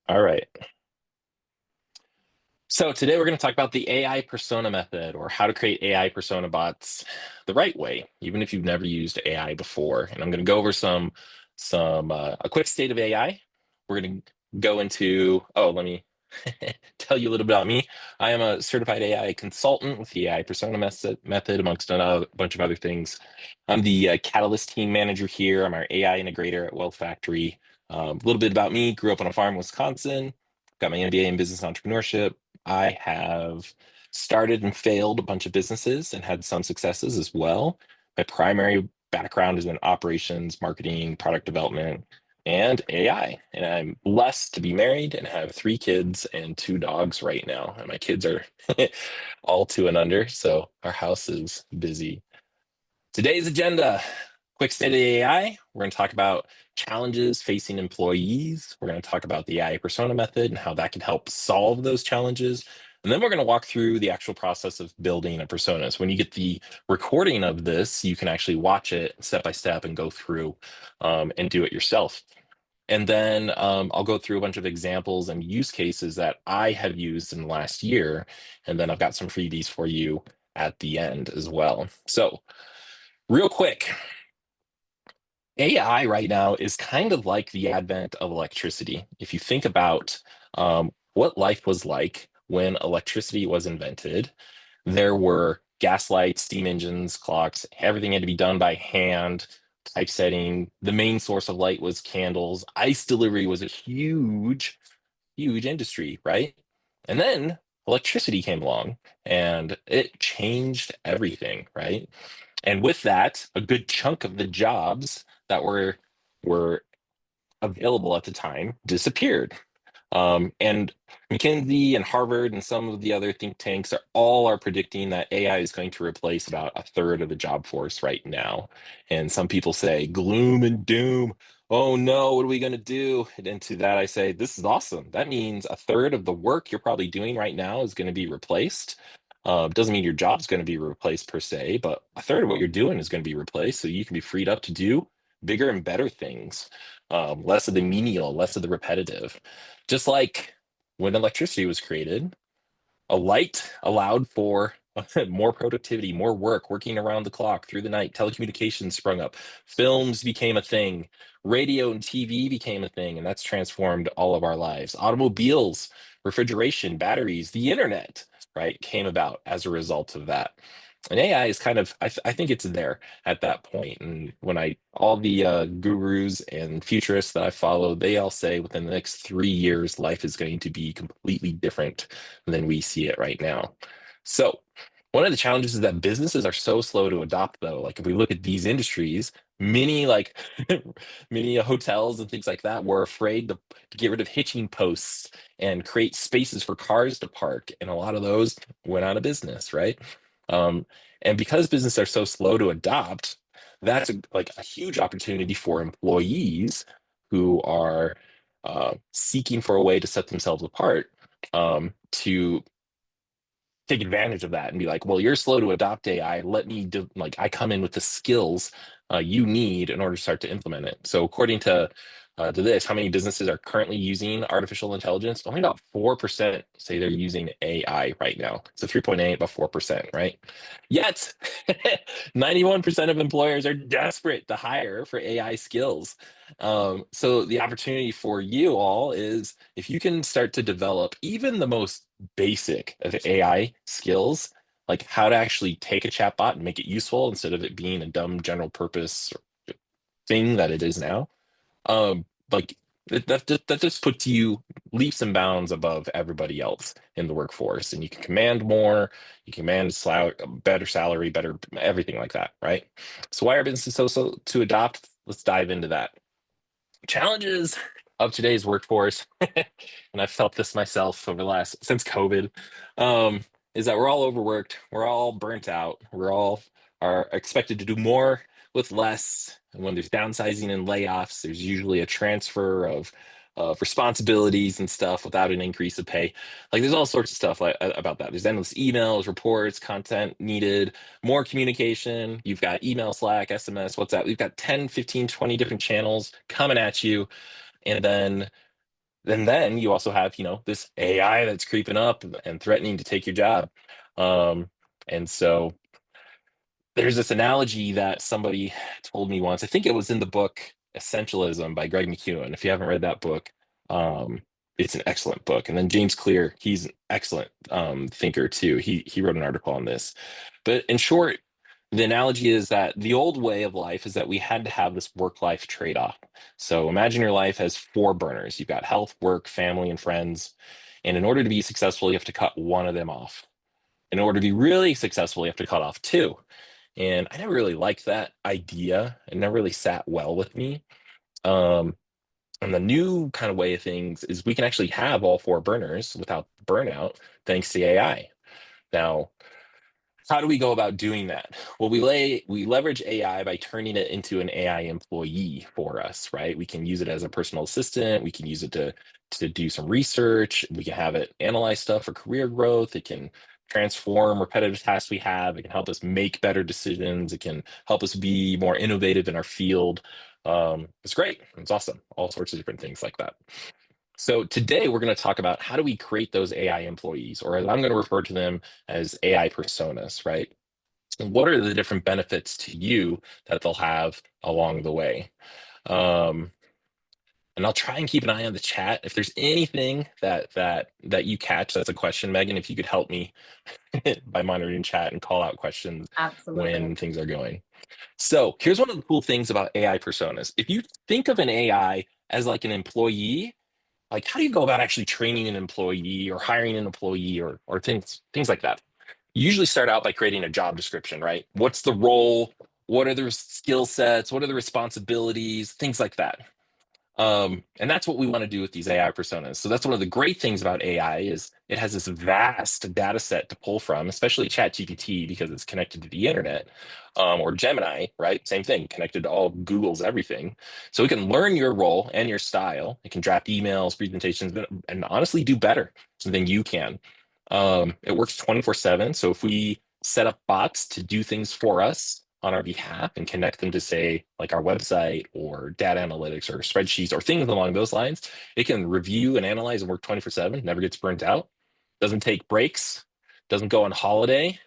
All right. So today we're going to talk about the AI persona method, or how to create AI persona bots the right way, even if you've never used AI before. And I'm going to go over some a quick state of AI. We're going to go into, let me tell you a little bit about me. I am a certified AI consultant with the AI persona method, amongst a bunch of other things. I'm the Catalyst team manager here. I'm our AI integrator at Wealth Factory. A little bit about me: grew up on a farm in Wisconsin, got my MBA in business entrepreneurship. I have started and failed a bunch of businesses and had some successes as well. My primary background is in operations, marketing, product development, and AI. And I'm blessed to be married and have three kids and two dogs right now. And my kids are all two and under, so our house is busy. Today's agenda: quick state of the AI. We're going to talk about challenges facing employees. We're going to talk about the AI persona method and how that can help solve those challenges. And then we're going to walk through the actual process of building a persona. So when you get the recording of this, you can actually watch it step by step and go through and do it yourself. And then I'll go through a bunch of examples and use cases that I have used in the last year. And then I've got some freebies for you at the end as well. So real quick, AI right now is kind of like the advent of electricity. If you think about what life was like when electricity was invented, there were gas lights, steam engines, clocks. Everything had to be done by hand, typesetting. The main source of light was candles. Ice delivery was a huge, huge industry, right? And then electricity came along and it changed everything, right? And with that, a good chunk of the jobs that were available at the time disappeared. And McKinsey and Harvard and some of the other think tanks are predicting that AI is going to replace about a third of the job force right now. And some people say gloom and doom. Oh no, what are we going to do? And to that, I say, this is awesome. That means a third of the work you're probably doing right now is going to be replaced. Doesn't mean your job's going to be replaced per se, but a third of what you're doing is going to be replaced. So you can be freed up to do bigger and better things, less of the menial, less of the repetitive. Just like when electricity was created, a light allowed for more productivity, more work, working around the clock through the night. Telecommunications sprung up. Films became a thing. Radio and TV became a thing, and that's transformed all of our lives. Automobiles, refrigeration, batteries, the internet, right, came about as a result of that. And AI is kind of, I think it's there at that point. And when all the gurus and futurists that I follow, they all say within the next 3 years, life is going to be completely different than we see it right now. So, one of the challenges is that businesses are so slow to adopt, though. Like if we look at these industries, many like many hotels and things like that were afraid to get rid of hitching posts and create spaces for cars to park, and a lot of those went out of business, right? Um, and because businesses are so slow to adopt, that's like a huge opportunity for employees who are seeking for a way to set themselves apart, to take advantage of that and be like, well, you're slow to adopt AI. Let me do, like, I come in with the skills you need in order to start to implement it. So according to this, how many businesses are currently using artificial intelligence? Only about 4% say they're using AI right now. So 3.8, about 4%, right? Yet 91% of employers are desperate to hire for AI skills. So the opportunity for you all is, if you can start to develop even the most basic of AI skills, like how to actually take a chatbot and make it useful instead of it being a dumb general purpose thing that it is now. Like that just puts you leaps and bounds above everybody else in the workforce, and you can command more, you can command better salary, better everything like that, right? So why are businesses so to adopt? Let's dive into that. Challenges of today's workforce, and I've felt this myself over the last since COVID, um, is that we're all overworked, we're all burnt out, we're all are expected to do more with less. And when there's downsizing and layoffs, there's usually a transfer of responsibilities and stuff without an increase of pay. Like there's all sorts of stuff like about that. There's endless emails, reports, content needed, more communication. You've got email, Slack, SMS, WhatsApp. We've got 10, 15, 20 different channels coming at you. And then And then you also have, this AI that's creeping up and threatening to take your job. Um, and so there's this analogy that somebody told me once. I think it was in the book Essentialism by Greg McKeown. If you haven't read that book, um, it's an excellent book. And then James Clear, he's an excellent thinker too. He wrote an article on this. But in short, the analogy is that the old way of life is that we had to have this work-life trade-off. So imagine your life has four burners. You've got health, work, family, and friends. And in order to be successful, you have to cut one of them off. In order to be really successful, you have to cut off two. And I never really liked that idea. It never really sat well with me. Um, and the new kind of way of things is we can actually have all four burners without burnout thanks to AI. Now, how do we go about doing that? Well, we leverage AI by turning it into an AI employee for us, right? We can use it as a personal assistant. We can use it to do some research. We can have it analyze stuff for career growth. It can transform repetitive tasks we have. It can help us make better decisions. It can help us be more innovative in our field. It's great. It's awesome. All sorts of different things like that. So today we're going to talk about how do we create those AI employees, or as I'm going to refer to them as AI personas, right? And what are the different benefits to you that they'll have along the way? Um, and I'll try and keep an eye on the chat. If there's anything that you catch, that's a question, Megan, if you could help me by monitoring chat and call out questions Absolutely. when things are going. So here's one of the cool things about AI personas. If you think of an AI as like an employee, like how do you go about actually training an employee or hiring an employee or things like that? You usually start out by creating a job description, right? What's the role? What are the skill sets? What are the responsibilities? Things like that. And that's what we want to do with these AI personas. So that's one of the great things about AI is it has this vast data set to pull from, especially ChatGPT because it's connected to the internet, or Gemini, right? Same thing, connected to all Google's everything. So it can learn your role and your style. It can draft emails, presentations, and honestly do better than you can. It works 24/7. So if we set up bots to do things for us on our behalf and connect them to, say, like our website or data analytics or spreadsheets or things along those lines, it can review and analyze and work 24/7, never gets burnt out, doesn't take breaks, doesn't go on holiday,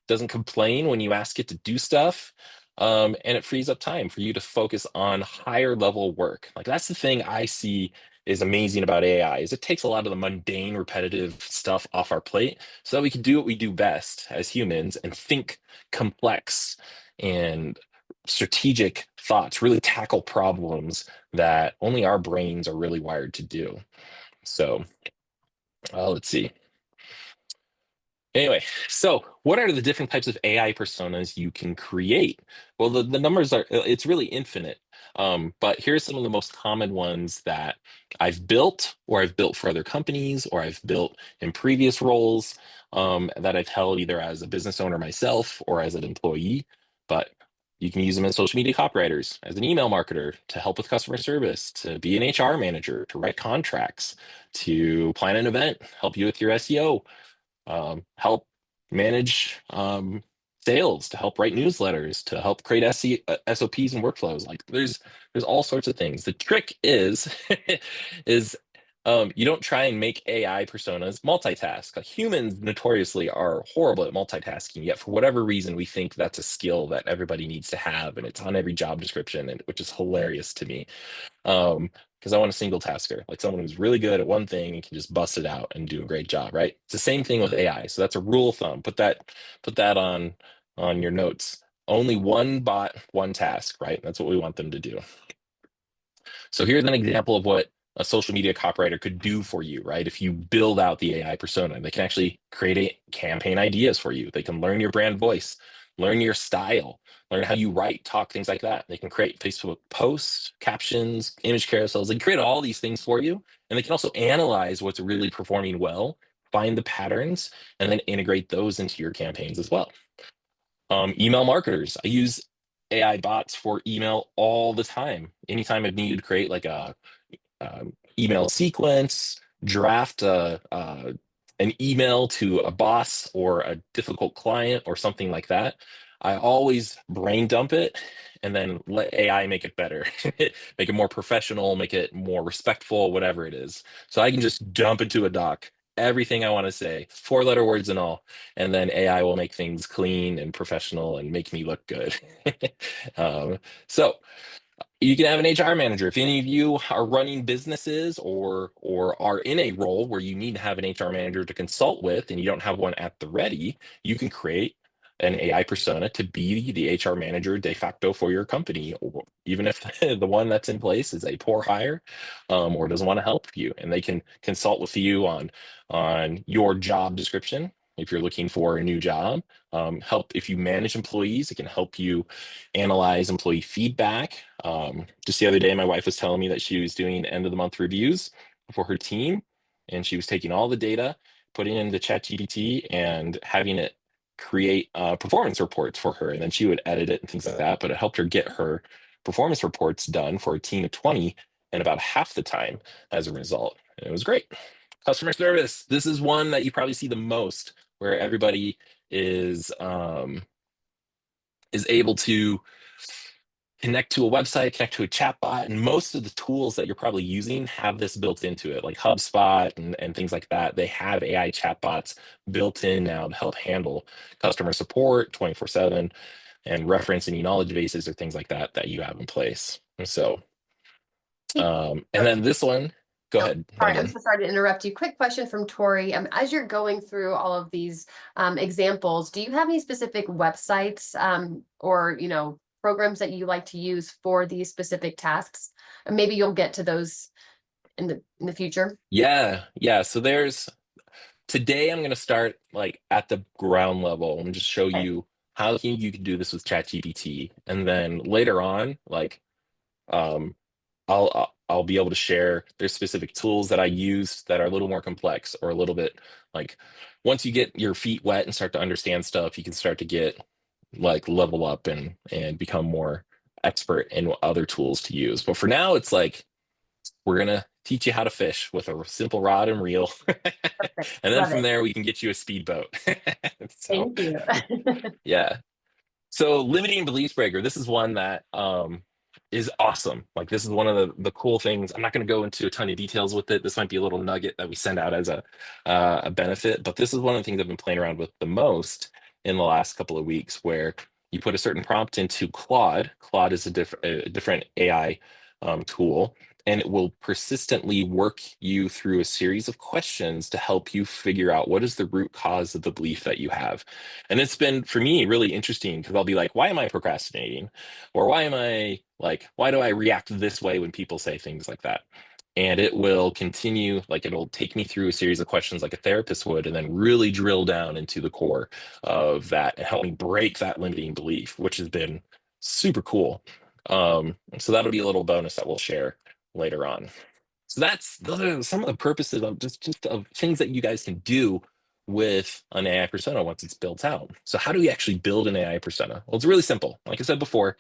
doesn't complain when you ask it to do stuff. And it frees up time for you to focus on higher level work. Like that's the thing I see is amazing about AI is it takes a lot of the mundane, repetitive stuff off our plate so that we can do what we do best as humans and think complex and strategic thoughts, really tackle problems that only our brains are really wired to do. So let's see. Anyway, so what are the different types of AI personas you can create? Well, the numbers are, it's really infinite. But here's some of the most common ones that I've built, or I've built for other companies, or I've built in previous roles that I've held either as a business owner myself or as an employee. But you can use them as social media copywriters, as an email marketer to help with customer service, to be an HR manager, to write contracts, to plan an event, help you with your SEO, help manage sales, to help write newsletters, to help create SOPs and workflows. Like there's all sorts of things. The trick is is you don't try and make AI personas multitask. Like humans notoriously are horrible at multitasking, yet for whatever reason we think that's a skill that everybody needs to have, and it's on every job description, and which is hilarious to me. Um, because I want a single tasker, like someone who's really good at one thing and can just bust it out and do a great job, right? It's the same thing with AI. So that's a rule of thumb. Put that on your notes. Only one bot, one task, right? That's what we want them to do. So here's an example of what a social media copywriter could do for you, right? If you build out the AI persona, they can actually create campaign ideas for you. They can learn your brand voice, learn your style, learn how you write, talk, things like that. They can create Facebook posts, captions, image carousels. They can create all these things for you. And they can also analyze what's really performing well, find the patterns, and then integrate those into your campaigns as well. Email marketers. I use AI bots for email all the time. Anytime I've needed to create like a email sequence, draft an email to a boss or a difficult client or something like that, I always brain dump it and then let AI make it better, make it more professional, make it more respectful, whatever it is. So I can just dump into a doc everything I want to say, four-letter words and all, and then AI will make things clean and professional and make me look good. um, so you can have an HR manager. If any of you are running businesses or are in a role where you need to have an HR manager to consult with and you don't have one at the ready, you can create an AI persona to be the HR manager de facto for your company, or even if the one that's in place is a poor hire, or doesn't want to help you, and they can consult with you on your job description. If you're looking for a new job, help if you manage employees, it can help you analyze employee feedback. Just the other day, my wife was telling me that she was doing end of the month reviews for her team, and she was taking all the data, putting it into ChatGPT, and having it create performance reports for her. And then she would edit it and things like that. But it helped her get her performance reports done for a team of 20 in about half the time as a result. And it was great. Customer service. This is one that you probably see the most, where everybody is able to connect to a website, connect to a chatbot, and most of the tools that you're probably using have this built into it, like HubSpot and things like that. They have AI chatbots built in now to help handle customer support 24/7 and reference any knowledge bases or things like that that you have in place. And so, and then this one, go Oh, ahead, sorry, I'm Megan. so sorry to interrupt you. Quick question from Tori. As you're going through all of these examples, do you have any specific websites or programs that you like to use for these specific tasks? And maybe you'll get to those in the future. Yeah. So there's today I'm going to start like at the ground level and just show Okay. you how you can do this with ChatGPT, and then later on, like um, I'll be able to share there's specific tools that I use that are a little more complex or a little bit like once you get your feet wet and start to understand stuff, you can start to get like level up and become more expert in other tools to use. But for now, it's like we're gonna teach you how to fish with a simple rod and reel, Perfect. and then Love from it. there we can get you a speedboat. So Thank you. yeah, so limiting beliefs breaker, this is one that is awesome. Like this is one of the cool things. I'm not going to go into a ton of details with it. This might be a little nugget that we send out as a benefit, but this is one of the things I've been playing around with the most in the last couple of weeks, where you put a certain prompt into Claude. Claude is a different AI tool, and it will persistently work you through a series of questions to help you figure out what is the root cause of the belief that you have. And it's been for me really interesting because I'll be like, why am I procrastinating? Or why do I react this way when people say things like that? And it will continue, like it'll take me through a series of questions like a therapist would, and then really drill down into the core of that and help me break that limiting belief, which has been super cool. So that'll be a little bonus that we'll share later on. So those are some of the purposes of just of things that you guys can do with an AI persona once it's built out. So how do we actually build an AI persona? Well, it's really simple. Like I said before,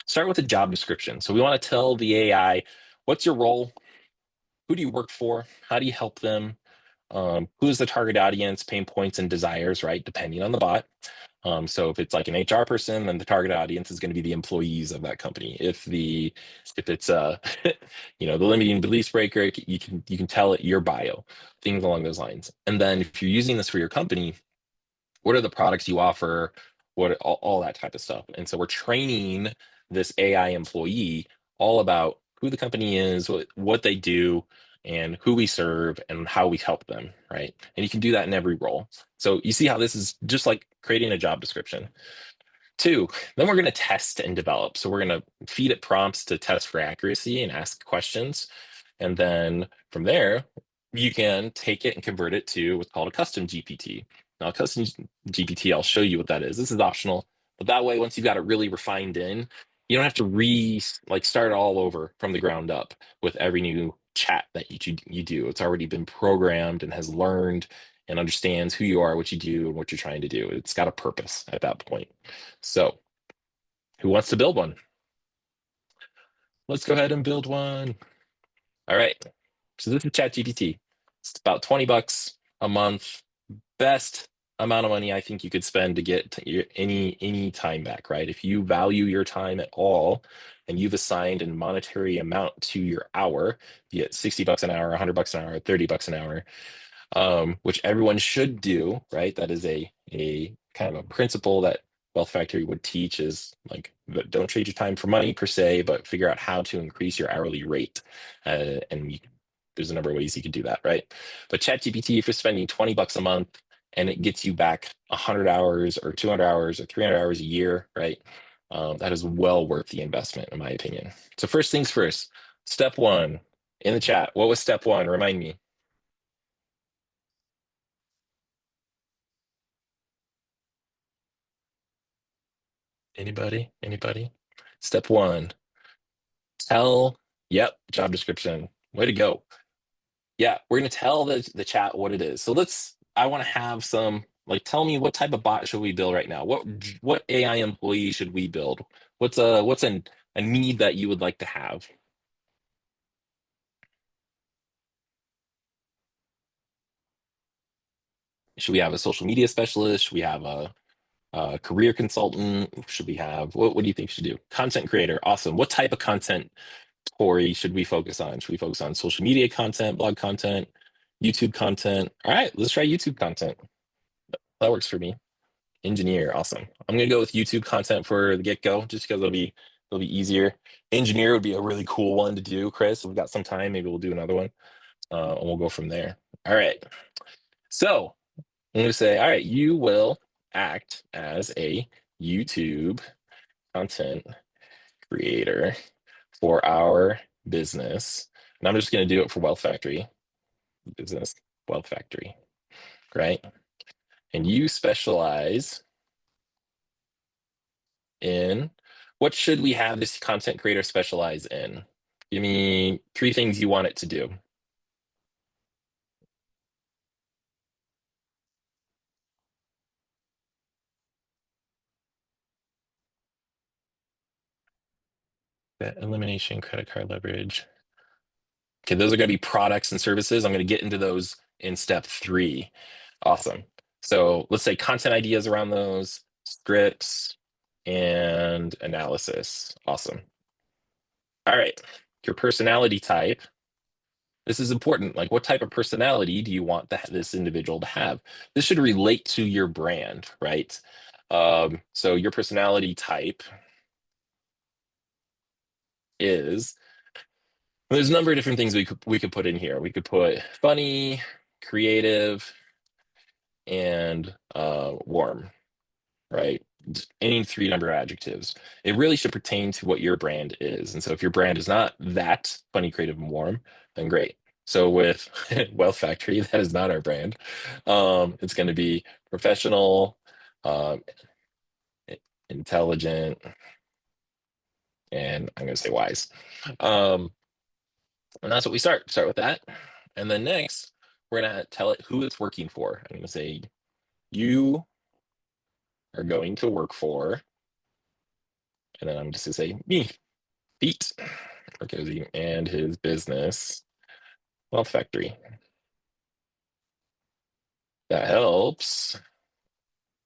start with a job description. So we want to tell the AI, what's your role? Who do you work for? How do you help them? Who's the target audience, pain points, and desires, right? Depending on the bot. So if it's like an HR person, then the target audience is going to be the employees of that company. If it's the limiting beliefs breaker, you can tell it your bio, things along those lines. And then if you're using this for your company, what are the products you offer, what all that type of stuff. And so we're training this AI employee all about who the company is, what they do, and who we serve and how we help them, right? And you can do that in every role. So you see how this is just like creating a job description. Two, then we're going to test and develop. So we're going to feed it prompts to test for accuracy and ask questions. And then from there, you can take it and convert it to what's called a custom GPT. Now, a custom GPT, I'll show you what that is. This is optional, but that way, once you've got it really refined in, you don't have to start all over from the ground up with every new chat that you do. It's already been programmed and has learned and understands who you are, what you do, and what you're trying to do. It's got a purpose at that point. So, who wants to build one? Let's go ahead and build one. All right. So this is ChatGPT. It's about $20 a month. Best amount of money I think you could spend to get any time back, right? If you value your time at all and you've assigned a monetary amount to your hour, be it 60 bucks an hour, 100 bucks an hour, 30 bucks an hour, which everyone should do, right? That is a kind of a principle that Wealth Factory would teach is like, don't trade your time for money per se, but figure out how to increase your hourly rate. And there's a number of ways you can do that, right? But ChatGPT, if you're spending 20 bucks a month and it gets you back 100 hours or 200 hours or 300 hours a year, right? That is well worth the investment, in my opinion. So first things first, step one in the chat. What was step one? Remind me. Anybody? Anybody? Step one, tell, yep, job description. Way to go. Yeah, we're gonna tell the chat what it is. So I want to have some, like, tell me what type of bot should we build right now? What AI employee should we build? What's a need that you would like to have? Should we have a social media specialist? Should we have a career consultant? Should we have what do you think we should do? Content creator, awesome. What type of content, Corey, should we focus on? Should we focus on social media content, blog content, YouTube content? All right, let's try YouTube content. That works for me. Engineer, awesome. I'm gonna go with YouTube content for the get-go, just because it'll be easier. Engineer would be a really cool one to do, Chris. If we've got some time, maybe we'll do another one, and we'll go from there. All right. So I'm gonna say, all right, you will act as a YouTube content creator for our business. And I'm just going to do it for Wealth Factory, business Wealth Factory, right? And you specialize in what should we have this content creator specialize in? Give me three things you want it to do. Debt elimination, credit card leverage. Okay, those are going to be products and services. I'm going to get into those in step three. Awesome. So let's say content ideas around those, scripts, and analysis. Awesome. All right. Your personality type. This is important. Like, what type of personality do you want this individual to have? This should relate to your brand, right? So your personality type is, there's a number of different things we could put in here. We could put funny, creative, and warm, right? Any three number adjectives. It really should pertain to what your brand is. And so if your brand is not that funny, creative, and warm, then great. So with Wealth Factory, that is not our brand. It's going to be professional, um, intelligent, and I'm going to say wise. Um, and that's what we start with that. And then next, we're going to tell it who it's working for. I'm going to say, you are going to work for, and then I'm just going to say, me, Pete Rakozy, and his business, Wealth Factory. That helps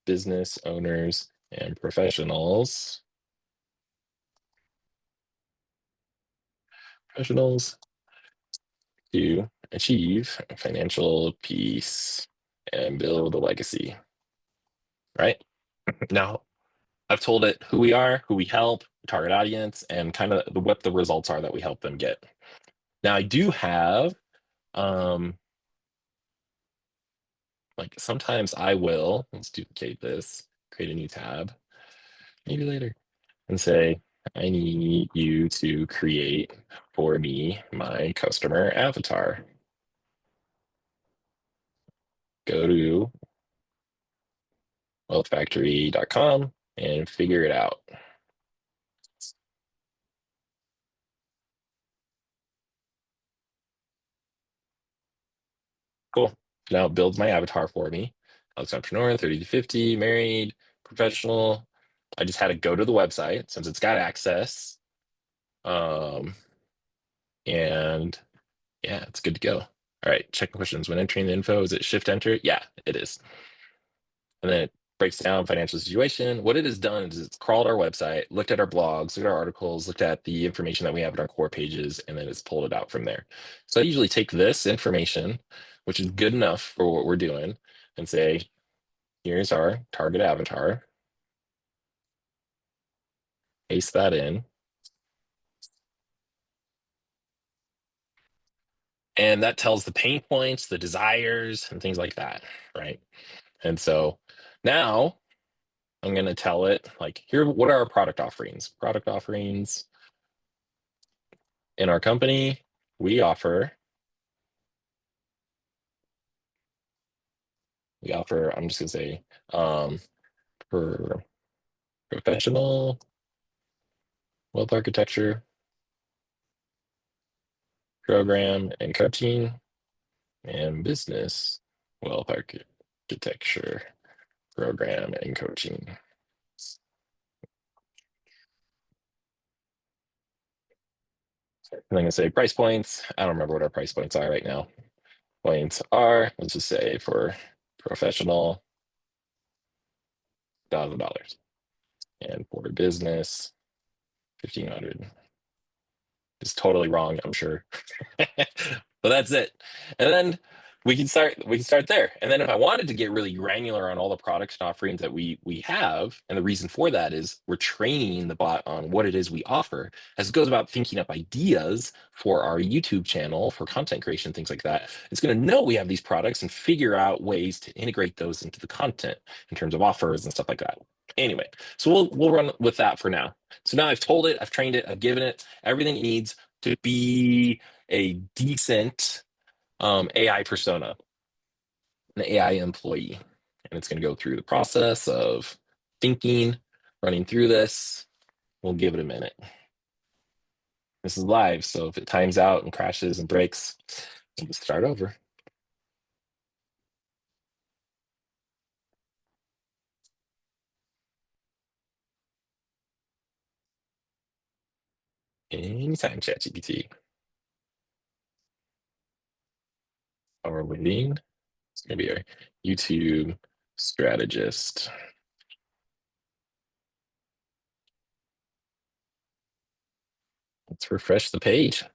business owners and professionals to achieve financial peace and build a legacy, right? Now, I've told it who we are, who we help, target audience, and kind of what the results are that we help them get. Now, I do have, like, sometimes I will, let's duplicate this, create a new tab, maybe later, and say, I need you to create for me my customer avatar. Go to wealthfactory.com and figure it out. Cool. Now it builds my avatar for me. Alex entrepreneur, 30 to 50, married, professional. I just had to go to the website since it's got access. Um, and yeah, it's good to go. All right, check questions. When entering the info, is it shift enter? Yeah, it is. and then it breaks down financial situation. What it has done is it's crawled our website, looked at our blogs, looked at our articles, looked at the information that we have in our core pages, and then it's pulled it out from there. So I usually take this information, which is good enough for what we're doing, and say, here's our target avatar, paste that in, and that tells the pain points, the desires, and things like that, right? And so now I'm going to tell it, like, here, what are our product offerings? Product offerings in our company, we offer, I'm just going to say, for professional wealth architecture program and coaching, and business wealth architecture program and coaching. And I'm going to say price points. I don't remember what our price points are right now. Points are, let's just say for professional, $1,000, and for business, 1,500. It's totally wrong, I'm sure. But that's it. And then we can start there. And then if I wanted to get really granular on all the products and offerings that we have, and the reason for that is we're training the bot on what it is we offer as it goes about thinking up ideas for our YouTube channel, for content creation, things like that. It's going to know we have these products and figure out ways to integrate those into the content in terms of offers and stuff like that. Anyway, so we'll run with that for now. So now I've told it, I've trained it, I've given it everything it needs to be a decent AI persona, an AI employee. And it's going to go through the process of thinking, running through this. We'll give it a minute. This is live, so if it times out and crashes and breaks, we'll just start over. Anytime, ChatGPT. While we're waiting, it's going to be a YouTube strategist. Let's refresh the page.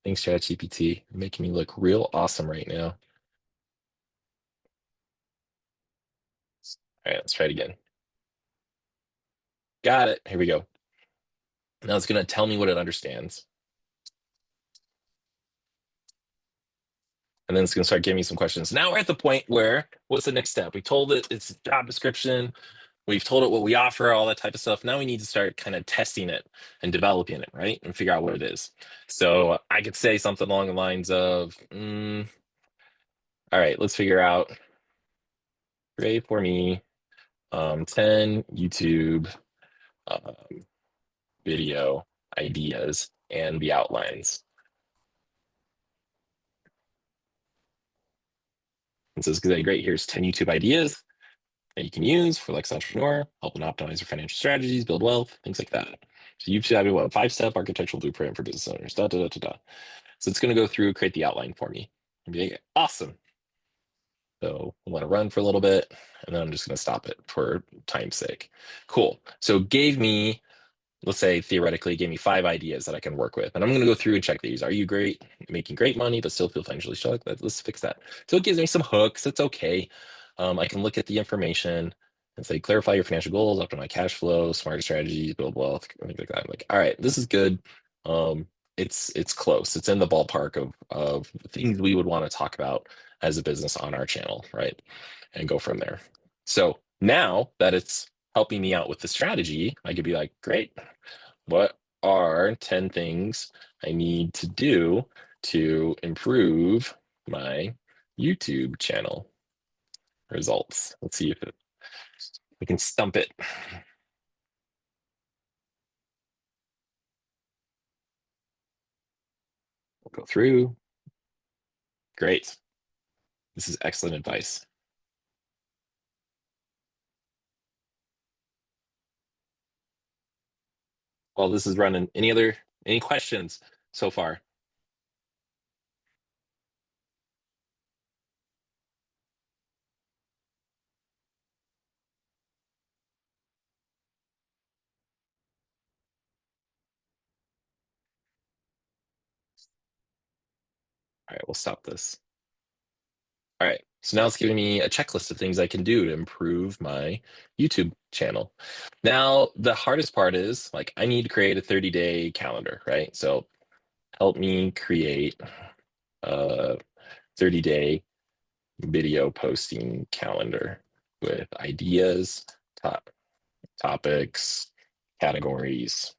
Thanks, ChatGPT. You're making me look real awesome right now. All right, let's try it again. Got it. Here we go. Now it's going to tell me what it understands. And then it's going to start giving me some questions. Now we're at the point where, what's the next step? We told it its job description. We've told it what we offer, all that type of stuff. Now we need to start kind of testing it and developing it, right? And figure out what it is. So I could say something along the lines of, all right, let's figure out, create for me 10 YouTube um, video ideas and the outlines. And so it's going to say, great, here's 10 YouTube ideas that you can use for like entrepreneur, helping optimize your financial strategies, build wealth, things like that. So you should have a 5-step architectural blueprint for business owners. Da, da, da, da, da. So it's going to go through, create the outline for me, and be like, awesome. So I'm going to run for a little bit, and then I'm just going to stop it for time's sake. Cool. So it gave me, let's say theoretically, it gave me 5 ideas that I can work with. And I'm going to go through and check these. Are you great, making great money, but still feel financially stuck? Let's fix that. So it gives me some hooks. It's okay. I can look at the information and say, clarify your financial goals, optimize cash flow, smarter strategies, build wealth, things like that. I'm like, all right, this is good. It's close. It's in the ballpark of things we would want to talk about as a business on our channel, right? And go from there. So now that it's helping me out with the strategy, I could be like, great, what are 10 things I need to do to improve my YouTube channel results? Let's see if we can stump it. We'll go through. Great. This is excellent advice. Well, this is running. Any questions so far? All right, we'll stop this. All right, so now it's giving me a checklist of things I can do to improve my YouTube channel. Now, the hardest part is like I need to create a 30-day calendar, right? So help me create a 30-day video posting calendar with ideas, top topics, categories,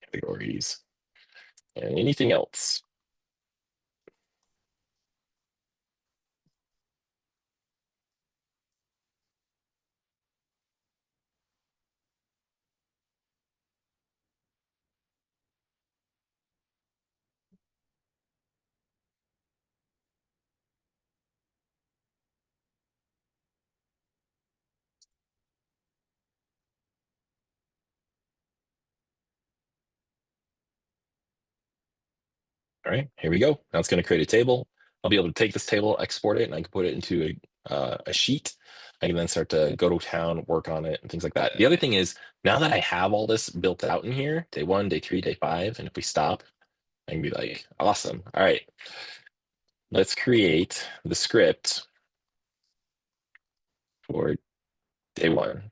categories, and anything else. All right, here we go. Now it's going to create a table. I'll be able to take this table, export it, and I can put it into a sheet. I can then start to go to town, work on it, and things like that. The other thing is, now that I have all this built out in here, day 1, day 3, day 5, and if we stop, I can be like, awesome. All right, let's create the script for day 1.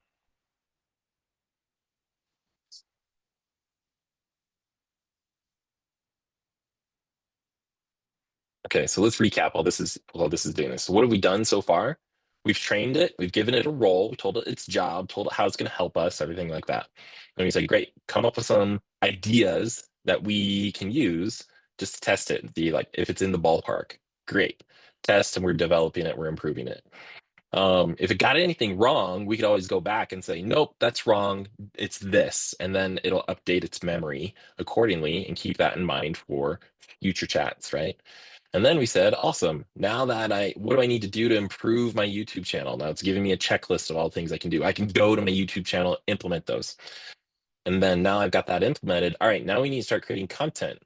Okay, so let's recap while this is doing this. So what have we done so far? We've trained it, we've given it a role, we told it its job, told it how it's going to help us, everything like that. And we say, great, come up with some ideas that we can use just to test it. The like if it's in the ballpark, great. Test and we're developing it, we're improving it. If it got anything wrong, we could always go back and say, nope, that's wrong. It's this. And then it'll update its memory accordingly and keep that in mind for future chats, right? And then we said, awesome. Now that what do I need to do to improve my YouTube channel? Now it's giving me a checklist of all the things I can do. I can go to my YouTube channel, implement those. And then now I've got that implemented. All right, now we need to start creating content.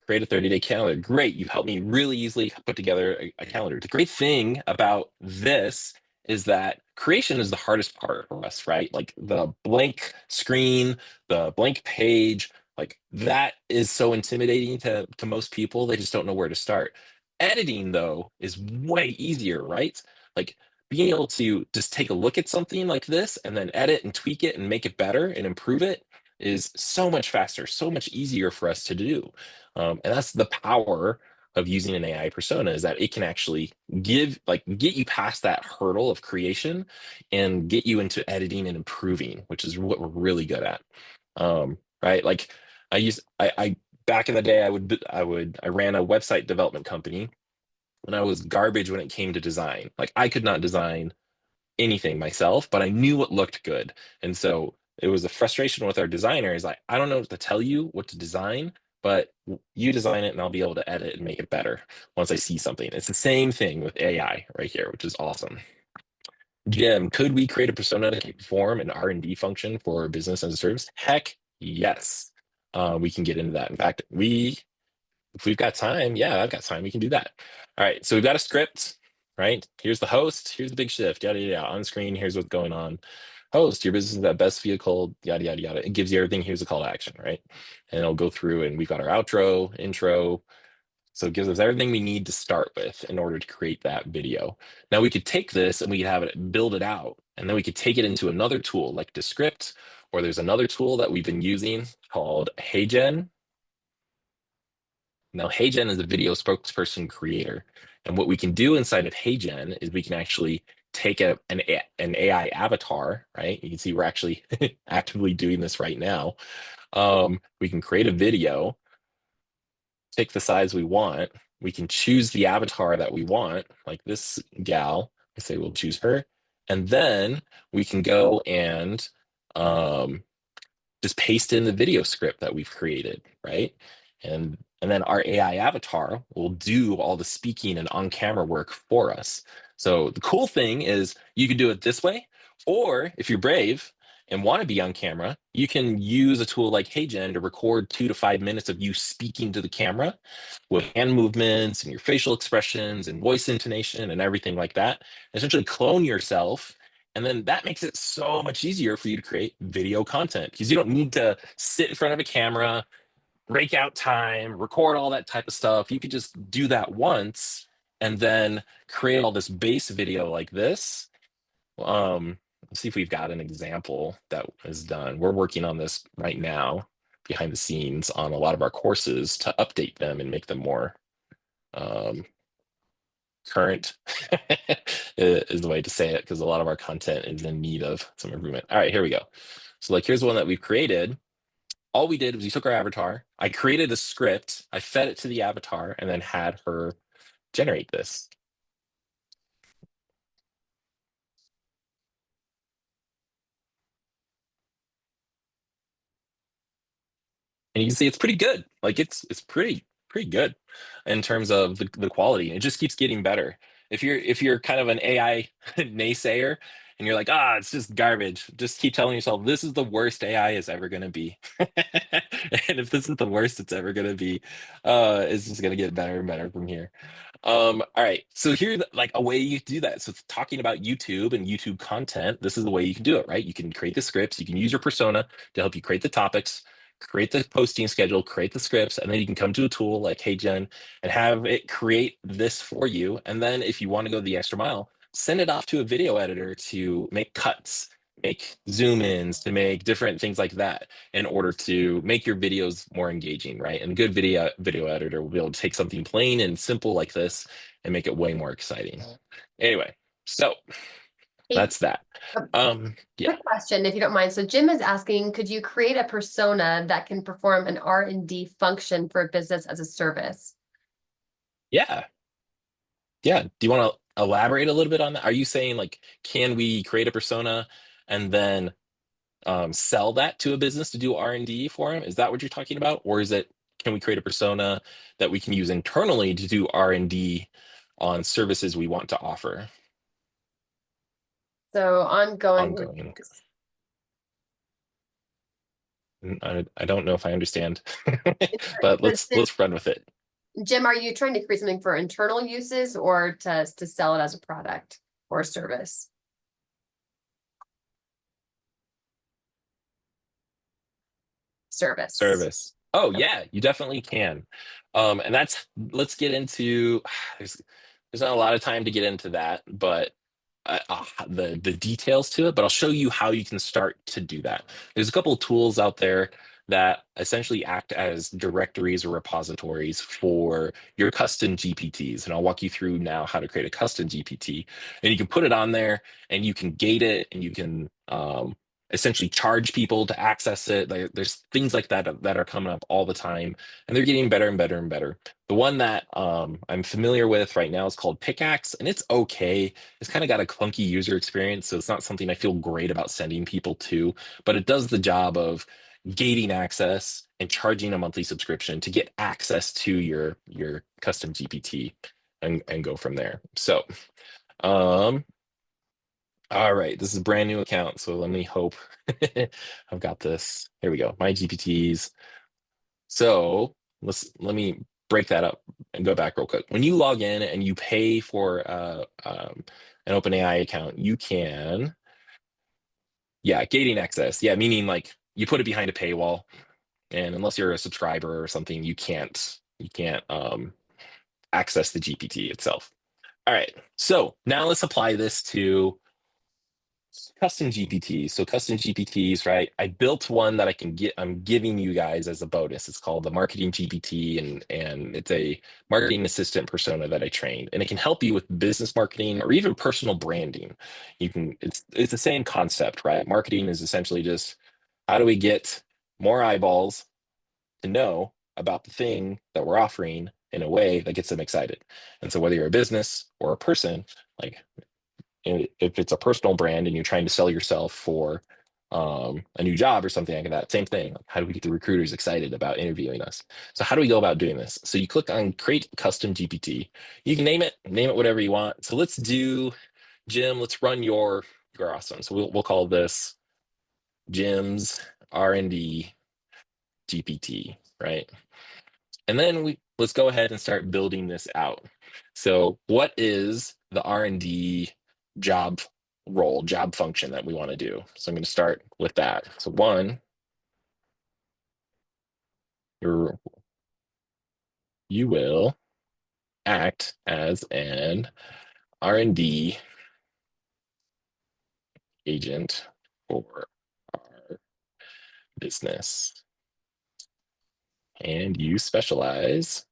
Create a 30-day calendar. Great. You've helped me really easily put together a calendar. The great thing about this is that creation is the hardest part for us, right? Like the blank screen, the blank page, like that is so intimidating to most people. They just don't know where to start. Editing, though, is way easier, right? Like being able to just take a look at something like this and then edit and tweak it and make it better and improve it is so much faster, so much easier for us to do. And that's the power of using an AI persona is that it can actually get you past that hurdle of creation and get you into editing and improving, which is what we're really good at. Right? Like I back in the day I ran a website development company and I was garbage when it came to design. Like I could not design anything myself, but I knew what looked good. And so it was a frustration with our designer is like, I don't know what to tell you what to design, but you design it and I'll be able to edit and make it better once I see something. It's the same thing with AI right here, which is awesome. Jim, could we create a persona that can perform an R&D function for business as a service? Heck yes. We can get into that. In fact, if we've got time, yeah, I've got time. We can do that. All right. So we've got a script, right? Here's the host. Here's the big shift. Yada, yada, yada. On screen, here's what's going on. Host, your business is that best vehicle, yada, yada, yada. It gives you everything. Here's a call to action, right? And it'll go through and we've got our outro, intro. So it gives us everything we need to start with in order to create that video. Now we could take this and we could have it build it out. And then we could take it into another tool like Descript, or there's another tool that we've been using called HeyGen. Now, HeyGen is a video spokesperson creator. And what we can do inside of HeyGen is we can actually take an AI avatar, right? You can see we're actually actively doing this right now. We can create a video, pick the size we want. We can choose the avatar that we want, like this gal. I say we'll choose her. And then we can go and um, just paste in the video script that we've created, right? And then our AI avatar will do all the speaking and on-camera work for us. So the cool thing is you can do it this way, or if you're brave and want to be on camera, you can use a tool like HeyGen to record 2 to 5 minutes of you speaking to the camera with hand movements and your facial expressions and voice intonation and everything like that. Essentially clone yourself and then that makes it so much easier for you to create video content because you don't need to sit in front of a camera, breakout time, record all that type of stuff. You could just do that once and then create all this base video like this. Let's see if we've got an example that is done. We're working on this right now behind the scenes on a lot of our courses to update them and make them more um, current is the way to say it, because a lot of our content is in need of some improvement. All right, here we go. So like here's one that we've created. All we did was we took our avatar, I created a script, I fed it to the avatar, and then had her generate this. And you can see it's pretty good. Like it's pretty good in terms of the quality. It just keeps getting better. If you're kind of an AI naysayer and you're like, it's just garbage, just keep telling yourself this is the worst AI is ever gonna be. And if this isn't the worst it's ever gonna be, it's just gonna get better and better from here. All right, so here's like a way you do that. So it's talking about YouTube and YouTube content. This is the way you can do it, right? You can create the scripts, you can use your persona to help you create the topics, create the posting schedule, create the scripts, and then you can come to a tool like HeyGen and have it create this for you. And then if you want to go the extra mile, send it off to a video editor to make cuts, make zoom ins, to make different things like that in order to make your videos more engaging, right? And a good video editor will be able to take something plain and simple like this and make it way more exciting. Anyway, so Hey, that's that. a Yeah, quick question, if you don't mind. So Jim is asking, could you create a persona that can perform an R&D function for a business as a service? yeah. Yeah. Do you want to elaborate a little bit on that? Are you saying like, can we create a persona and then sell that to a business to do R&D for them? Is that what you're talking about? Or is it, can we create a persona that we can use internally to do R&D on services we want to offer So ongoing ongoing? I don't know if I understand, but let's run with it. Jim, are you trying to create something for internal uses or to sell it as a product or service? Service. Service. Oh yeah, you definitely can. And that's let's get into there's not a lot of time to get into that, but the details to it. But I'll show you how you can start to do that. There's a couple of tools out there that essentially act as directories or repositories for your custom GPTs. And I'll walk you through now how to create a custom GPT. And you can put it on there and you can gate it and you can essentially charge people to access it. There's things like that that are coming up all the time, and they're getting better and better and better. The one that I'm familiar with right now is called Pickaxe, and it's okay. It's kind of got a clunky user experience, so it's not something I feel great about sending people to, but it does the job of gating access and charging a monthly subscription to get access to your custom GPT and go from there. So, um, all right, this is a brand new account, so let me hope I've got this. Here we go, my GPTs. So let me break that up and go back real quick. When you log in and you pay for an OpenAI account, you can, yeah, gating access. Yeah, meaning like you put it behind a paywall, and unless you're a subscriber or something, you can't access the GPT itself. All right, so now let's apply this to custom GPTs. So custom GPTs, right? I built one that I'm giving you guys as a bonus. It's called the marketing GPT, and it's a marketing assistant persona that I trained. And it can help you with business marketing or even personal branding. It's the same concept, right? Marketing is essentially just how do we get more eyeballs to know about the thing that we're offering in a way that gets them excited. And so whether you're a business or a person, like if it's a personal brand and you're trying to sell yourself for a new job or something like that, same thing. Like, how do we get the recruiters excited about interviewing us? So how do we go about doing this? So you click on create custom GPT. You can name it whatever you want. So let's do Jim. Let's run your awesome. So we'll call this Jim's R&D GPT, right? And then let's go ahead and start building this out. So what is the R&D job job function that we want to do? So I'm going to start with that. So one, You're, you will act as an R&D agent for our business. And you specialize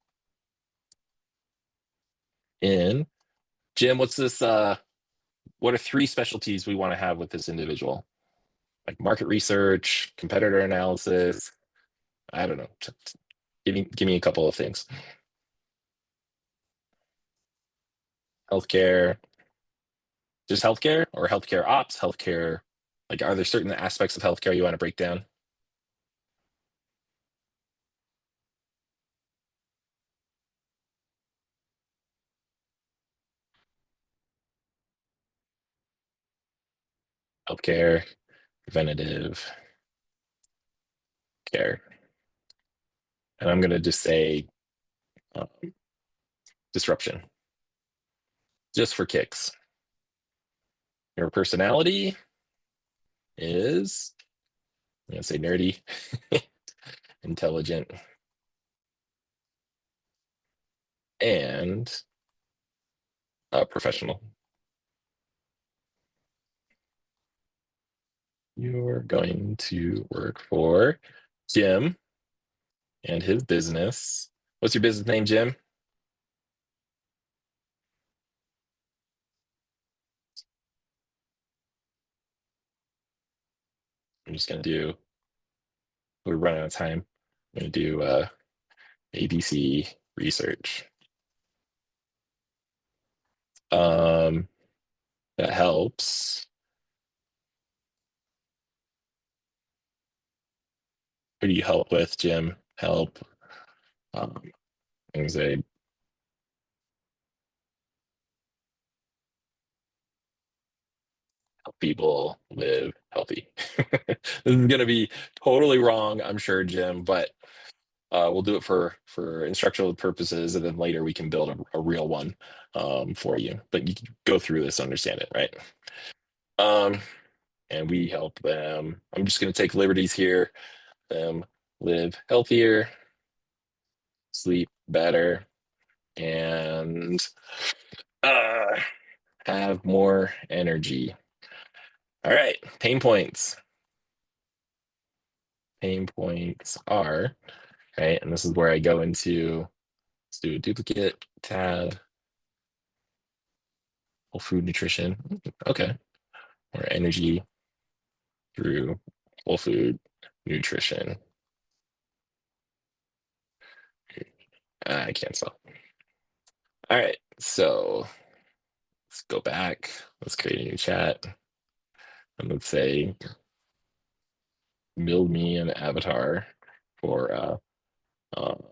in, Jim, what's this? What are three specialties we want to have with this individual? Like market research, competitor analysis. I don't know. Give me a couple of things. Healthcare, just healthcare or healthcare ops, healthcare. Like, are there certain aspects of healthcare you want to break down? Healthcare, preventative care. And I'm going to just say uh, disruption, just for kicks. Your personality is, I'm going to say nerdy, intelligent, and professional. You're going to work for Jim and his business. What's your business name, Jim? I'm just going to do, we're running out of time. I'm going to do ABC research. Um, that helps. What do you help with, Jim? Help. Um, I'm going to say help people live healthy. This is going to be totally wrong, I'm sure, Jim, but we'll do it for instructional purposes, and then later we can build a real one for you. But you can go through this, understand it, right? Um, and we help them. I'm just going to take liberties here. Them live healthier, sleep better, and uh, have more energy. All right, pain points. Pain points are, right, and this is where I go into, let's do a duplicate tab, whole food nutrition. Okay, or energy through whole food nutrition. I can't spell. All right, so let's go back. Let's create a new chat. And let's say, build me an avatar for um,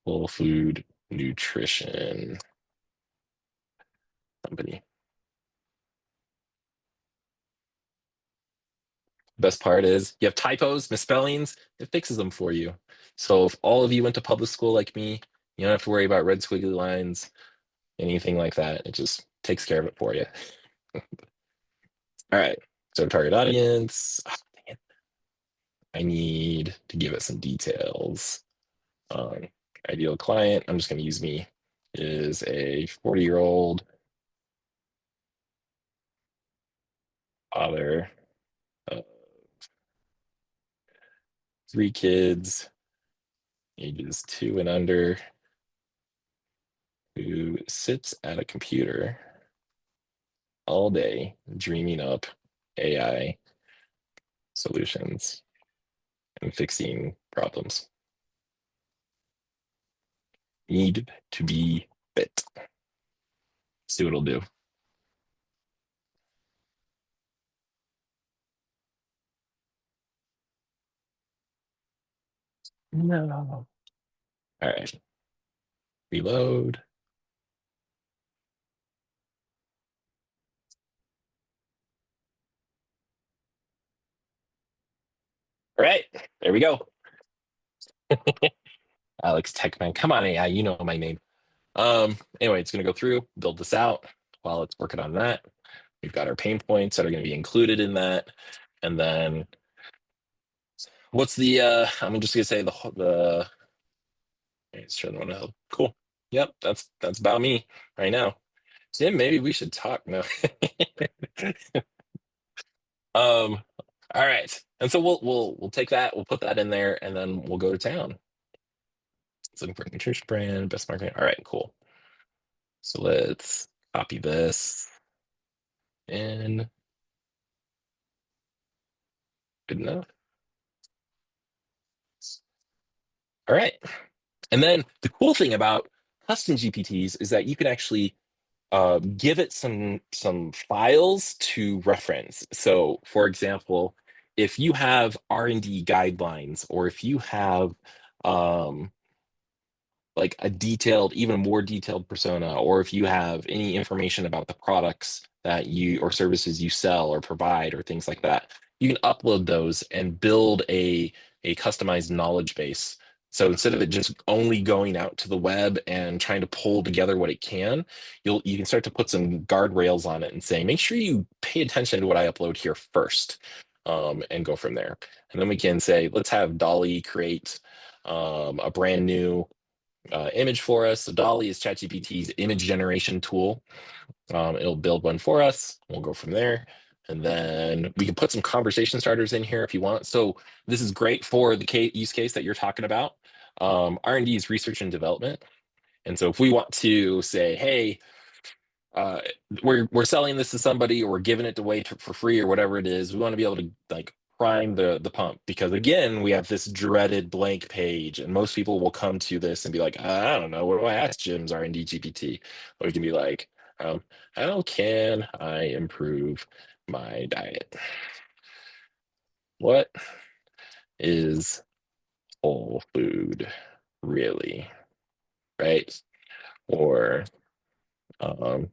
whole food nutrition company. Best part is you have typos, misspellings, it fixes them for you. So if all of you went to public school like me, you don't have to worry about red squiggly lines, anything like that. It just takes care of it for you. All right. So target audience. Oh, dang it. I need to give it some details. Um, ideal client, I'm just going to use me, is a 40-year-old father of three kids, ages 2 and under, who sits at a computer all day dreaming up AI solutions and fixing problems. Need to be fit. See what it'll do. No. All right. Reload. All right. There we go. Alex Techman. Come on, AI. You know my name. Anyway, it's going to go through, build this out while it's working on that. We've got our pain points that are going to be included in that. And then What's the I'm just gonna say the let's turn the one out. Cool. Yep, that's about me right now. Tim, maybe we should talk now. Um, all right. And so we'll take that, we'll put that in there, and then we'll go to town. It's looking for nutrition brand, best marketing. All right, cool. So let's copy this and good enough. All right. And then the cool thing about custom GPTs is that you can actually give it some files to reference. So, for example, if you have R&D guidelines, or if you have um, like a detailed, even more detailed persona, or if you have any information about the products that you or services you sell or provide or things like that, you can upload those and build a customized knowledge base. So instead of it just only going out to the web and trying to pull together what it can, you can start to put some guardrails on it and say, make sure you pay attention to what I upload here first, and go from there. And then we can say, let's have Dolly create a brand new image for us. So Dolly is ChatGPT's image generation tool. It'll build one for us. We'll go from there. And then we can put some conversation starters in here if you want. So this is great for the use case that you're talking about. R&D is research and development. And so if we want to say, hey, uh, we're selling this to somebody, or we're giving it away for free, or whatever it is, we want to be able to like prime the pump, because again, we have this dreaded blank page, and most people will come to this and be like, I don't know, what do I ask Jim's R&D GPT? Or we can be like, um, how can I improve my diet? What is whole food really, right? Or um,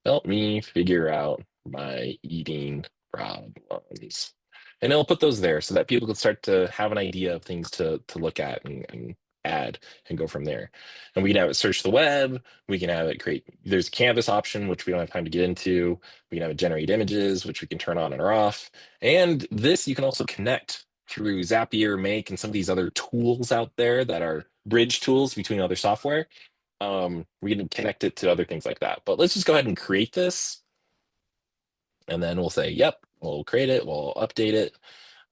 help me figure out my eating problems. And it'll put those there so that people can start to have an idea of things to look at and add and go from there. And we can have it search the web. We can have it create, there's a canvas option, which we don't have time to get into. We can have it generate images, which we can turn on and or off. And this you can also connect through Zapier, Make, and some of these other tools out there that are bridge tools between other software. We can connect it to other things like that. But let's just go ahead and create this, and then we'll say, yep, we'll create it, we'll update it.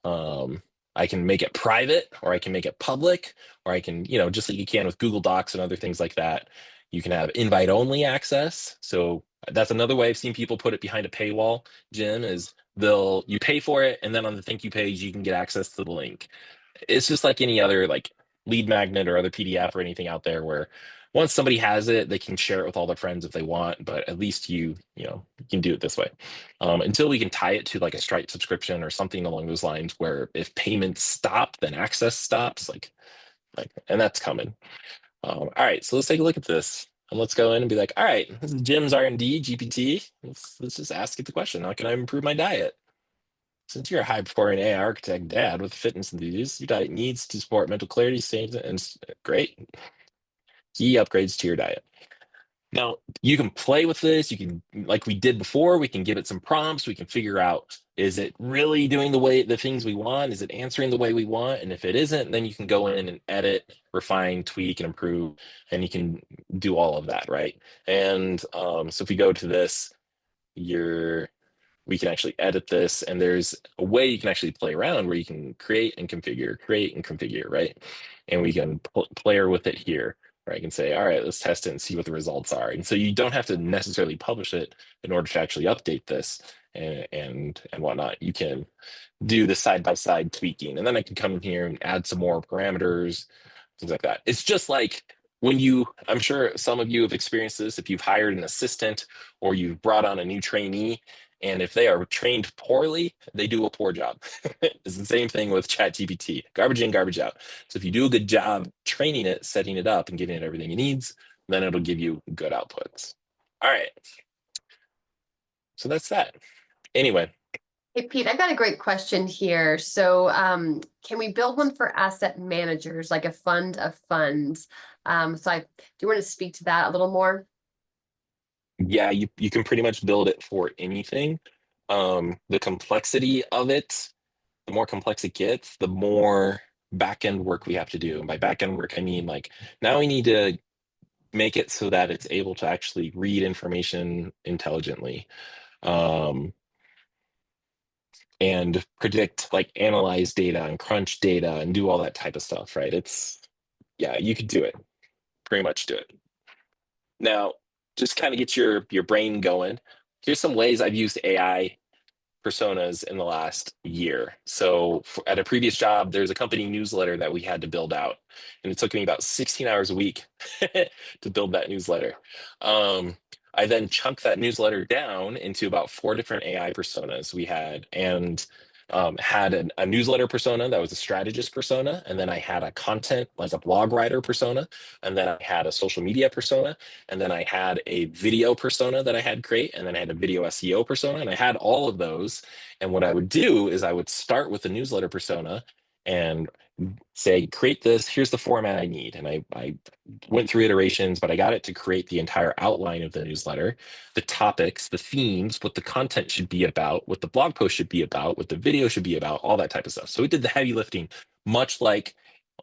Um, I can make it private, or I can make it public, or I can, just like you can with Google Docs and other things like that, you can have invite only access. So that's another way I've seen people put it behind a paywall, Jim, is you pay for it, and then on the thank you page, you can get access to the link. It's just like any other like lead magnet or other PDF or anything out there, where once somebody has it, they can share it with all their friends if they want, but at least you can do it this way. Until we can tie it to like a Stripe subscription or something along those lines, where if payments stop, then access stops, and that's coming. All right, so let's take a look at this. And let's go in and be like, all right, this is Jim's R&D GPT. Let's just ask it the question: how can I improve my diet? Since you're a high-performing AI architect dad with fitness enthusiasts, your diet needs to support mental clarity, state, and great key upgrades to your diet. Now, you can play with this. You can, like we did before, we can give it some prompts. We can figure out, is it really doing the things we want? Is it answering the way we want? And if it isn't, then you can go in and edit, refine, tweak, and improve, and you can do all of that, right? And so if we go to this, you're we can actually edit this, and there's a way you can actually play around where you can create and configure, right? And we can play with it here, where I can say, all right, let's test it and see what the results are. And so you don't have to necessarily publish it in order to actually update this and whatnot. You can do the side by side tweaking, and then I can come in here and add some more parameters, things like that. It's just like I'm sure some of you have experienced this, if you've hired an assistant or you've brought on a new trainee, and if they are trained poorly, they do a poor job. It's the same thing with ChatGPT, garbage in, garbage out. So if you do a good job training it, setting it up, and giving it everything it needs, then it'll give you good outputs. All right, so that's that. Anyway, Hey, Pete, I've got a great question here. So, can we build one for asset managers, like a fund of funds? Do you want to speak to that a little more? yeah, you can pretty much build it for anything. The complexity of it the more complex it gets, the more back end work we have to do. And by back end work, I mean like now we need to make it so that it's able to actually read information intelligently, um, and predict, like analyze data and crunch data and do all that type of stuff, right? It's, yeah, you could do it, pretty much do it. Now, just kind of get your brain going. Here's some ways I've used AI personas in the last year. So at a previous job, there's a company newsletter that we had to build out, and it took me about 16 hours a week to build that newsletter. Um, I then chunked that newsletter down into about four different AI personas we had, and had a newsletter persona that was a strategist persona, and then I had a content like a blog writer persona, and then I had a social media persona, and then I had a video persona that I had create, and then I had a video SEO persona, and I had all of those. And what I would do is I would start with the newsletter persona and say, create this, here's the format I need. And I went through iterations, but I got it to create the entire outline of the newsletter, the topics, the themes, what the content should be about, what the blog post should be about, what the video should be about, all that type of stuff. So it did the heavy lifting, much like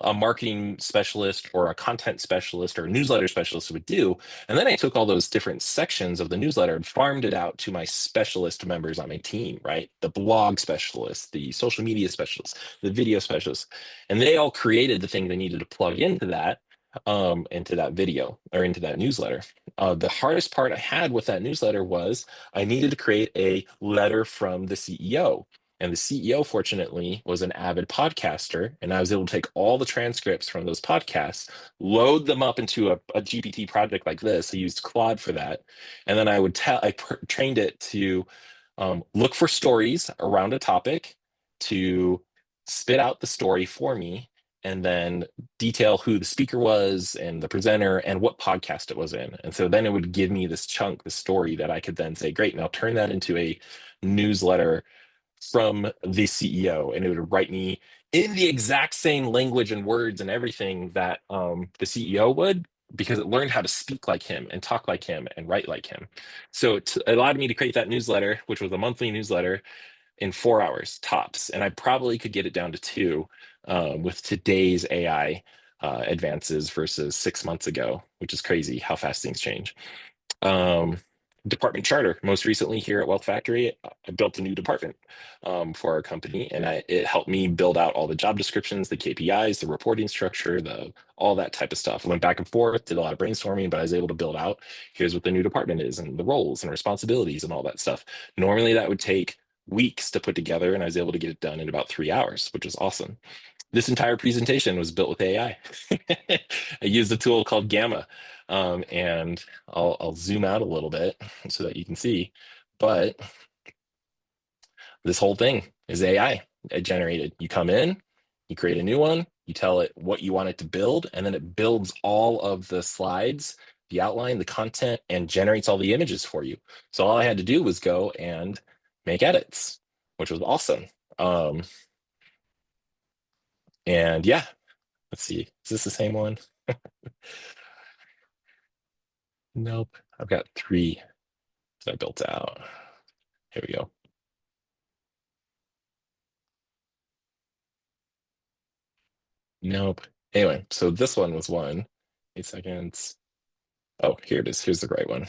a marketing specialist or a content specialist or a newsletter specialist would do. And then I took all those different sections of the newsletter and farmed it out to my specialist members on my team, right? The blog specialist, the social media specialist, the video specialist. And they all created the thing they needed to plug into that video or into that newsletter. The hardest part I had with that newsletter was I needed to create a letter from the CEO. And the CEO, fortunately, was an avid podcaster. And I was able to take all the transcripts from those podcasts, load them up into a GPT project like this. I used Claude for that. And then trained it to look for stories around a topic, to spit out the story for me, and then detail who the speaker was and the presenter and what podcast it was in. And so then it would give me this chunk, the story that I could then say, great, now turn that into a newsletter from the CEO, and it would write me in the exact same language and words and everything that the CEO would, because it learned how to speak like him and talk like him and write like him. So it allowed me to create that newsletter, which was a monthly newsletter, in 4 hours tops, and I probably could get it down to two with today's AI advances versus 6 months ago, which is crazy how fast things change. um, Department charter. Most recently here at Wealth Factory, I built a new department for our company, and it helped me build out all the job descriptions, the KPIs, the reporting structure, the all that type of stuff. I went back and forth, did a lot of brainstorming, but I was able to build out, here's what the new department is and the roles and responsibilities and all that stuff. Normally that would take weeks to put together, and I was able to get it done in about 3 hours, which is awesome. This entire presentation was built with AI. I used a tool called Gamma, and I'll zoom out a little bit so that you can see. But this whole thing is AI generated. You come in, you create a new one, you tell it what you want it to build, and then it builds all of the slides, the outline, the content, and generates all the images for you. So all I had to do was go and make edits, which was awesome. Um, and yeah, let's see. Is this the same one? Nope. I've got three that I built out. Here we go. Nope. Anyway, so this one was one. 8 seconds. Oh, here it is. Here's the right one,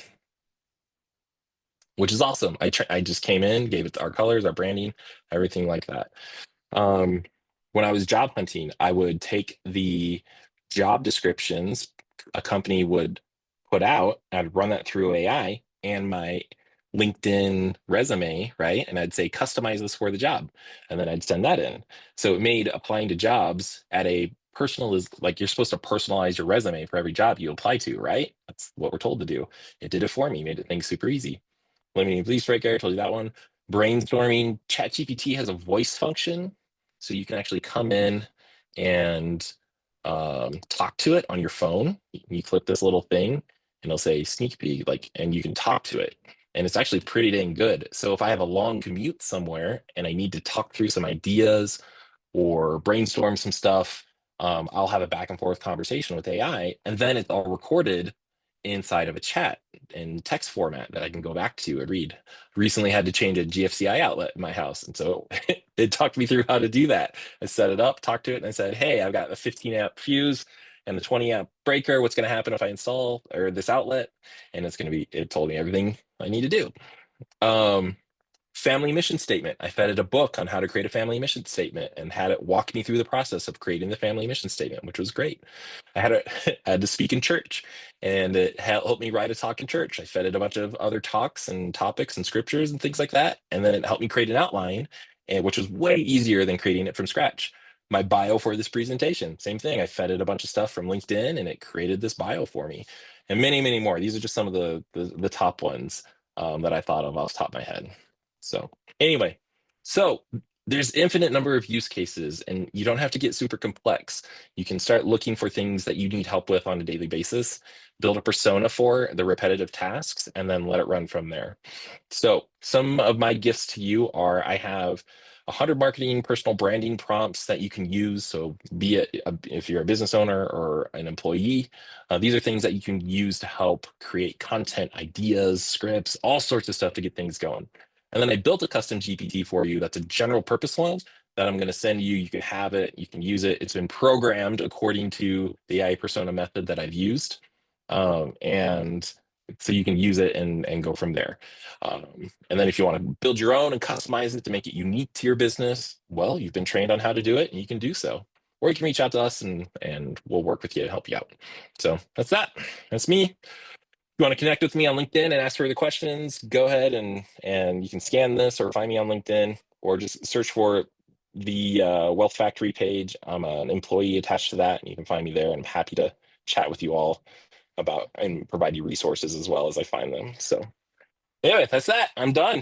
which is awesome. I just came in, gave it our colors, our branding, everything like that. Um, when I was job hunting, I would take the job descriptions a company would put out, I'd run that through AI and my LinkedIn resume, right? And I'd say, customize this for the job. And then I'd send that in. So it made applying to jobs at a personal is like you're supposed to personalize your resume for every job you apply to, right? That's what we're told to do. It did it for me, made it things super easy. Limiting beliefs right there, I told you that one. Brainstorming, ChatGPT has a voice function. So you can actually come in and talk to it on your phone. You click this little thing and it'll say sneak peek, like, and you can talk to it. And it's actually pretty dang good. So if I have a long commute somewhere and I need to talk through some ideas or brainstorm some stuff, I'll have a back and forth conversation with AI, and then it's all recorded inside of a chat in text format that I can go back to and read. Recently had to change a GFCI outlet in my house. And so it talked me through how to do that. I set it up, talked to it, and I said, hey, I've got a 15 amp fuse and the 20 amp breaker. What's going to happen if I install or this outlet? And it told me everything I need to do. Um, Family mission statement. I fed it a book on how to create a family mission statement and had it walk me through the process of creating the family mission statement, which was great. I had to speak in church, and it helped me write a talk in church. I fed it a bunch of other talks and topics and scriptures and things like that, and then it helped me create an outline, and which was way easier than creating it from scratch. My bio for this presentation, same thing. I fed it a bunch of stuff from LinkedIn, and it created this bio for me, and many, many more. These are just some of the top ones that I thought of off the top of my head. So anyway, so there's infinite number of use cases, and you don't have to get super complex. You can start looking for things that you need help with on a daily basis, build a persona for the repetitive tasks, and then let it run from there. So some of my gifts to you are I have 100 marketing personal branding prompts that you can use. So be it if you're a business owner or an employee, these are things that you can use to help create content, ideas, scripts, all sorts of stuff to get things going. And then I built a custom GPT for you that's a general purpose one that I'm going to send you. You can have it, you can use it. It's been programmed according to the AI persona method that I've used. And so you can use it and go from there. And then if you want to build your own and customize it to make it unique to your business, well, you've been trained on how to do it and you can do so. Or you can reach out to us and we'll work with you to help you out. So that's that. That's me. If you want to connect with me on LinkedIn and ask further questions, go ahead and you can scan this or find me on LinkedIn or just search for the Wealth Factory page. I'm an employee attached to that and you can find me there. And I'm happy to chat with you all about and provide you resources as well as I find them. So anyway, that's that. I'm done.